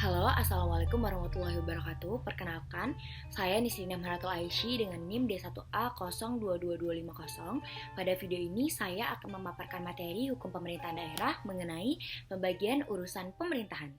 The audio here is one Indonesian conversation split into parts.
Halo, Assalamualaikum warahmatullahi wabarakatuh. Perkenalkan, saya Nisrina Maharatul Aisy dengan NIM D1A022250. Pada video ini saya akan memaparkan materi hukum pemerintahan daerah mengenai pembagian urusan pemerintahan.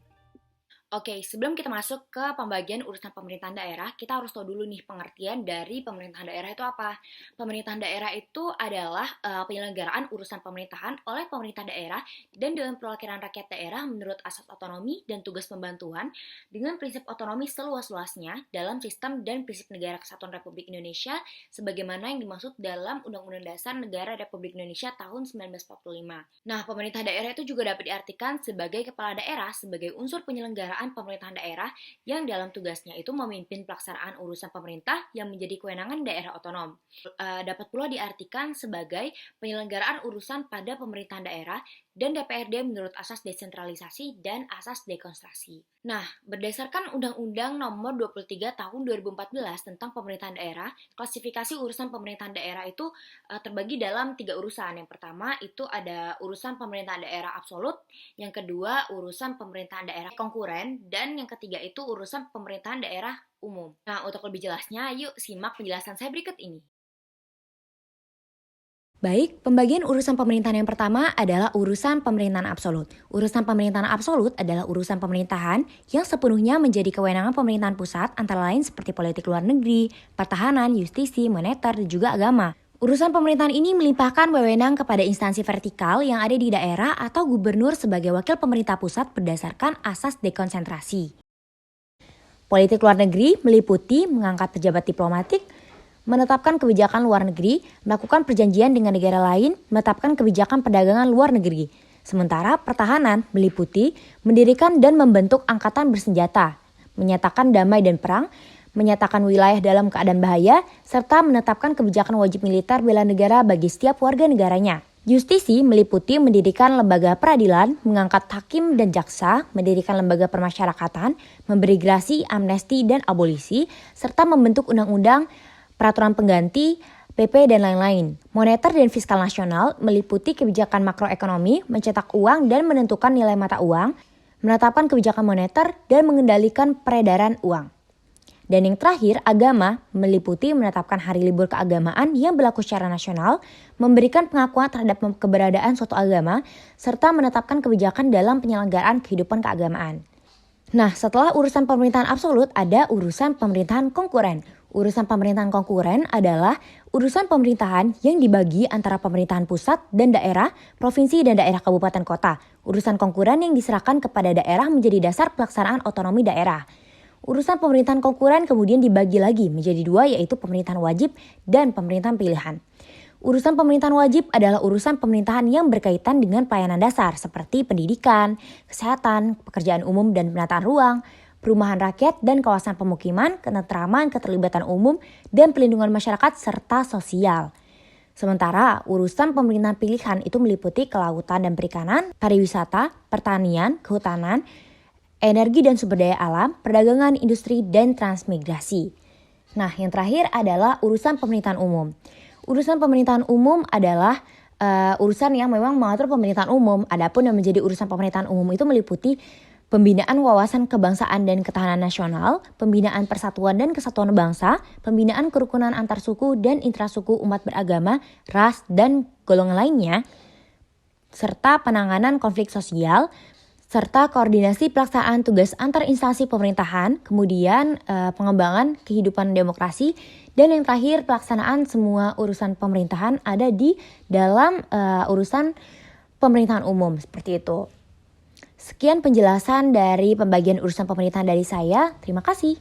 Oke, sebelum kita masuk ke pembagian urusan pemerintahan daerah, kita harus tahu dulu nih pengertian dari pemerintahan daerah itu apa. Pemerintahan daerah itu adalah penyelenggaraan urusan pemerintahan oleh pemerintah daerah dan Dewan Perwakilan Rakyat Daerah menurut asas otonomi dan tugas pembantuan dengan prinsip otonomi seluas-luasnya dalam sistem dan prinsip negara kesatuan Republik Indonesia sebagaimana yang dimaksud dalam Undang-Undang Dasar Negara Republik Indonesia tahun 1945. Nah, pemerintah daerah itu juga dapat diartikan sebagai kepala daerah sebagai unsur penyelenggaraan pemerintahan daerah yang dalam tugasnya itu memimpin pelaksanaan urusan pemerintah yang menjadi kewenangan daerah otonom. Dapat pula diartikan sebagai penyelenggaraan urusan pada pemerintahan daerah dan DPRD menurut asas desentralisasi dan asas dekonstruksi. Nah, berdasarkan Undang-Undang Nomor 23 Tahun 2014 tentang pemerintahan daerah, klasifikasi urusan pemerintahan daerah itu terbagi dalam 3 urusan. Yang pertama itu ada urusan pemerintahan daerah absolut, yang kedua urusan pemerintahan daerah konkuren, dan yang ketiga itu urusan pemerintahan daerah umum. Nah, untuk lebih jelasnya, yuk simak penjelasan saya berikut ini. Baik, pembagian urusan pemerintahan yang pertama adalah urusan pemerintahan absolut. Urusan pemerintahan absolut adalah urusan pemerintahan yang sepenuhnya menjadi kewenangan pemerintahan pusat antara lain seperti politik luar negeri, pertahanan, justisi, moneter, dan juga agama. Urusan pemerintahan ini melimpahkan wewenang kepada instansi vertikal yang ada di daerah atau gubernur sebagai wakil pemerintah pusat berdasarkan asas dekonsentrasi. Politik luar negeri meliputi mengangkat pejabat diplomatik, menetapkan kebijakan luar negeri, melakukan perjanjian dengan negara lain, menetapkan kebijakan perdagangan luar negeri. Sementara pertahanan meliputi mendirikan dan membentuk angkatan bersenjata, menyatakan damai dan perang, menyatakan wilayah dalam keadaan bahaya, serta menetapkan kebijakan wajib militer bela negara bagi setiap warga negaranya. Justisi meliputi mendirikan lembaga peradilan, mengangkat hakim dan jaksa, mendirikan lembaga permasyarakatan, memberi gerasi, amnesti, dan abolisi, serta membentuk undang-undang, peraturan pengganti, PP, dan lain-lain. Moneter dan fiskal nasional meliputi kebijakan makroekonomi, mencetak uang dan menentukan nilai mata uang, menetapkan kebijakan moneter, dan mengendalikan peredaran uang. Dan yang terakhir, agama meliputi menetapkan hari libur keagamaan yang berlaku secara nasional, memberikan pengakuan terhadap keberadaan suatu agama, serta menetapkan kebijakan dalam penyelenggaraan kehidupan keagamaan. Nah, setelah urusan pemerintahan absolut, ada urusan pemerintahan konkuren. Urusan pemerintahan konkuren adalah urusan pemerintahan yang dibagi antara pemerintahan pusat dan daerah, provinsi dan daerah kabupaten kota. Urusan konkuren yang diserahkan kepada daerah menjadi dasar pelaksanaan otonomi daerah. Urusan pemerintahan konkuren kemudian dibagi lagi menjadi dua, yaitu pemerintahan wajib dan pemerintahan pilihan. Urusan pemerintahan wajib adalah urusan pemerintahan yang berkaitan dengan pelayanan dasar seperti pendidikan, kesehatan, pekerjaan umum dan penataan ruang, perumahan rakyat dan kawasan pemukiman, ketentraman, keterlibatan umum, dan pelindungan masyarakat serta sosial. Sementara urusan pemerintahan pilihan itu meliputi kelautan dan perikanan, pariwisata, pertanian, kehutanan, energi dan sumber daya alam, perdagangan, industri, dan transmigrasi. Nah, yang terakhir adalah urusan pemerintahan umum. Urusan pemerintahan umum adalah urusan yang memang mengatur pemerintahan umum. Adapun yang menjadi urusan pemerintahan umum itu meliputi pembinaan wawasan kebangsaan dan ketahanan nasional, pembinaan persatuan dan kesatuan bangsa, pembinaan kerukunan antar suku dan intrasuku umat beragama, ras, dan golongan lainnya, serta penanganan konflik sosial, serta koordinasi pelaksanaan tugas antar instansi pemerintahan, kemudian pengembangan kehidupan demokrasi, dan yang terakhir pelaksanaan semua urusan pemerintahan ada di dalam urusan pemerintahan umum, seperti itu. Sekian penjelasan dari pembagian urusan pemerintahan dari saya. Terima kasih.